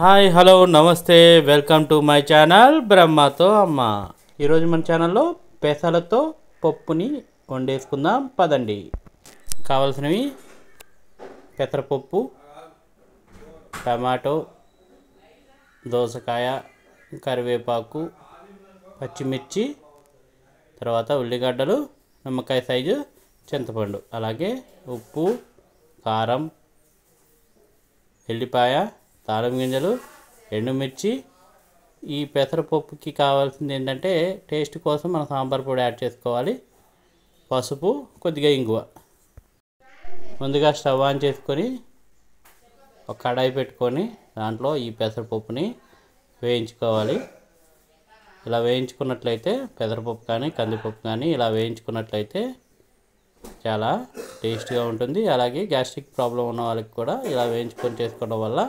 Hi hello నమస్తే welcome to my channel బ్రహ్మతో అమ్మ. ఈరోజు మన ఛానల్లో పెసలతో పప్పుని వండేసుకుందాం పదండి. కావలసినవి పెసరపప్పు, టమాటో, దోసకాయ, కరివేపాకు, పచ్చిమిర్చి, తర్వాత ఉల్లిగడ్డలు, నిమ్మకాయ సైజు చింతపండు, అలాగే ఉప్పు, కారం, ఎల్లిపాయ, తాళం గింజలు, ఎండుమిర్చి. ఈ పెసరపప్పుకి కావాల్సింది ఏంటంటే టేస్ట్ కోసం మనం సాంబార్ పొడి యాడ్ చేసుకోవాలి, పసుపు, కొద్దిగా ఇంగువ. ముందుగా స్టవ్ ఆన్ చేసుకొని ఒక కడాయి పెట్టుకొని దాంట్లో ఈ పెసరపప్పుని వేయించుకోవాలి. ఇలా వేయించుకున్నట్లయితే పెసరపప్పు కానీ కందిపప్పు కానీ ఇలా వేయించుకున్నట్లయితే చాలా టేస్ట్గా ఉంటుంది. అలాగే గ్యాస్ట్రిక్ ప్రాబ్లం ఉన్న వాళ్ళకి కూడా ఇలా వేయించుకొని చేసుకోవడం వల్ల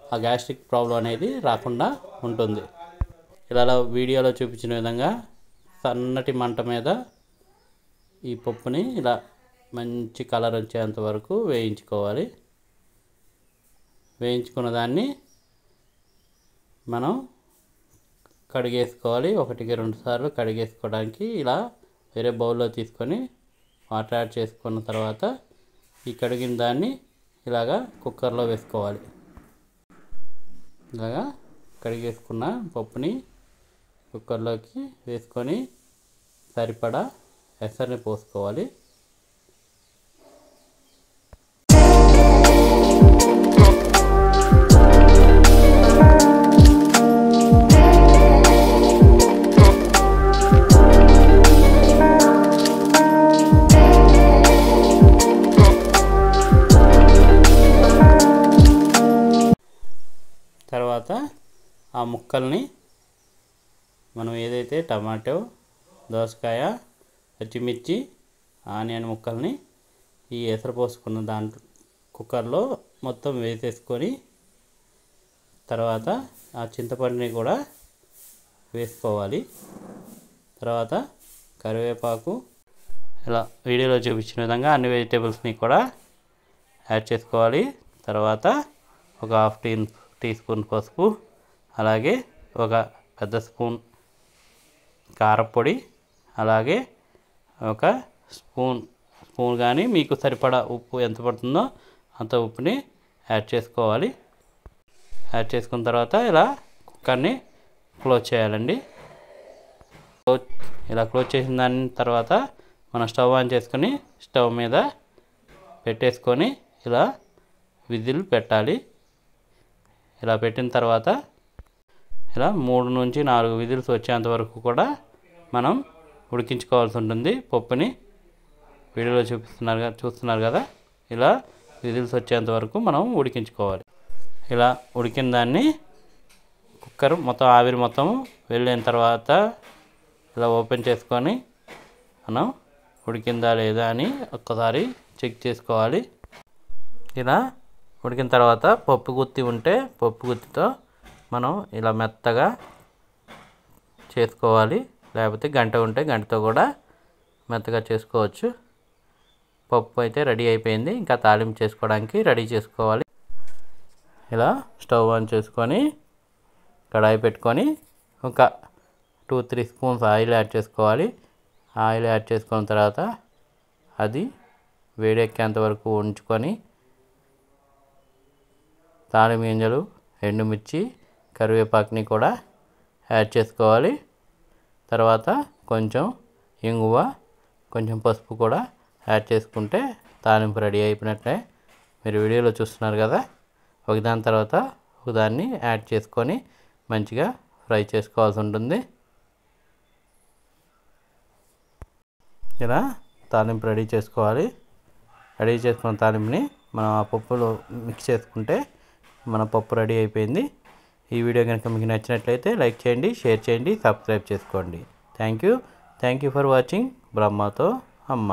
ఆ గ్యాస్ట్రిక్ ప్రాబ్లం అనేది రాకుండా ఉంటుంది. ఇలా వీడియోలో చూపించిన విధంగా సన్నటి మంట మీద ఈ పప్పుని ఇలా మంచి కలర్ వచ్చేంత వరకు వేయించుకోవాలి. వేయించుకున్న దాన్ని మనం కడిగేసుకోవాలి. 1-2 సార్లు కడిగేసుకోవడానికి ఇలా వేరే బౌల్లో తీసుకొని వాటర్ యాడ్ చేసుకున్న తర్వాత ఈ కడిగిన దాన్ని ఇలాగా కుక్కర్లో వేసుకోవాలి. ఇలాగా కడిగేసుకున్న పప్పుని కుక్కర్లోకి వేసుకొని సరిపడా ఎసరిని పోసుకోవాలి. తర్వాత ఆ ముక్కల్ని మనం ఏదైతే టమాటో, దోసకాయ, పచ్చిమిర్చి, ఆనియన్ ముక్కల్ని ఈ ఎసరు పోసుకున్న దాంట్లో కుక్కర్లో మొత్తం వేసేసుకొని తర్వాత ఆ చింతపండుని కూడా వేసుకోవాలి. తర్వాత కరివేపాకు, ఇలా వీడియోలో చూపించిన విధంగా అన్ని వెజిటేబుల్స్ని కూడా యాడ్ చేసుకోవాలి. తర్వాత ఒక 1/2 టీ స్పూన్ పసుపు, అలాగే ఒక పెద్ద స్పూన్ కారపొడి, అలాగే ఒక స్పూన్ కానీ మీకు సరిపడా ఉప్పు ఎంత పడుతుందో అంత ఉప్పుని యాడ్ చేసుకోవాలి. యాడ్ చేసుకున్న తర్వాత ఇలా కుక్కర్ని క్లోజ్ చేయాలండి. ఇలా క్లోజ్ చేసిన దాని తర్వాత మనం స్టవ్ ఆన్ చేసుకొని స్టవ్ మీద పెట్టేసుకొని ఇలా విజిల్ పెట్టాలి. ఇలా పెట్టిన తర్వాత ఇలా 3-4 విజిల్స్ వచ్చేంత వరకు కూడా మనం ఉడికించుకోవాల్సి ఉంటుంది పప్పుని. వీడియోలో చూస్తున్నారు కదా, ఇలా విజిల్స్ వచ్చేంత వరకు మనం ఉడికించుకోవాలి. ఇలా ఉడికిన దాన్ని కుక్కర్ మొత్తం ఆవిరి మొత్తం వెళ్ళిన తర్వాత ఇలా ఓపెన్ చేసుకొని మనం ఉడికిందా లేదా అని ఒక్కసారి చెక్ చేసుకోవాలి. ఇలా ఉడికిన తర్వాత పప్పు గుత్తి ఉంటే పప్పు గుత్తితో మనం ఇలా మెత్తగా చేసుకోవాలి, లేకపోతే గంట ఉంటే గంటతో కూడా మెత్తగా చేసుకోవచ్చు. పప్పు అయితే రెడీ అయిపోయింది. ఇంకా తాలింపు చేసుకోవడానికి రెడీ చేసుకోవాలి. ఇలా స్టవ్ ఆన్ చేసుకొని కడాయి పెట్టుకొని ఒక 2-3 స్పూన్స్ ఆయిల్ యాడ్ చేసుకోవాలి. ఆయిల్ యాడ్ చేసుకున్న తర్వాత అది వేడెక్కేంత వరకు ఉంచుకొని తాళింపు గింజలు, ఎండుమిర్చి, కరివేపాకుని కూడా యాడ్ చేసుకోవాలి. తర్వాత కొంచెం ఇంగువ, కొంచెం పసుపు కూడా యాడ్ చేసుకుంటే తాలింపు రెడీ అయిపోయినట్లే. మీరు వీడియోలో చూస్తున్నారు కదా, ఒకదాని తర్వాత ఒకదాన్ని యాడ్ చేసుకొని మంచిగా ఫ్రై చేసుకోవాల్సి ఉంటుంది. ఇలా తాలింపు రెడీ చేసుకోవాలి. రెడీ చేసుకున్న తాలింపుని మనం ఆ పప్పులో మిక్స్ చేసుకుంటే మన పప్పు రెడీ అయిపోయింది. ఈ వీడియో కనుక మీకు నచ్చినట్లయితే లైక్ చేయండి, షేర్ చేయండి, సబ్స్క్రైబ్ చేసుకోండి. థ్యాంక్ యూ ఫర్ వాచింగ్ బ్రహ్మతో అమ్మ.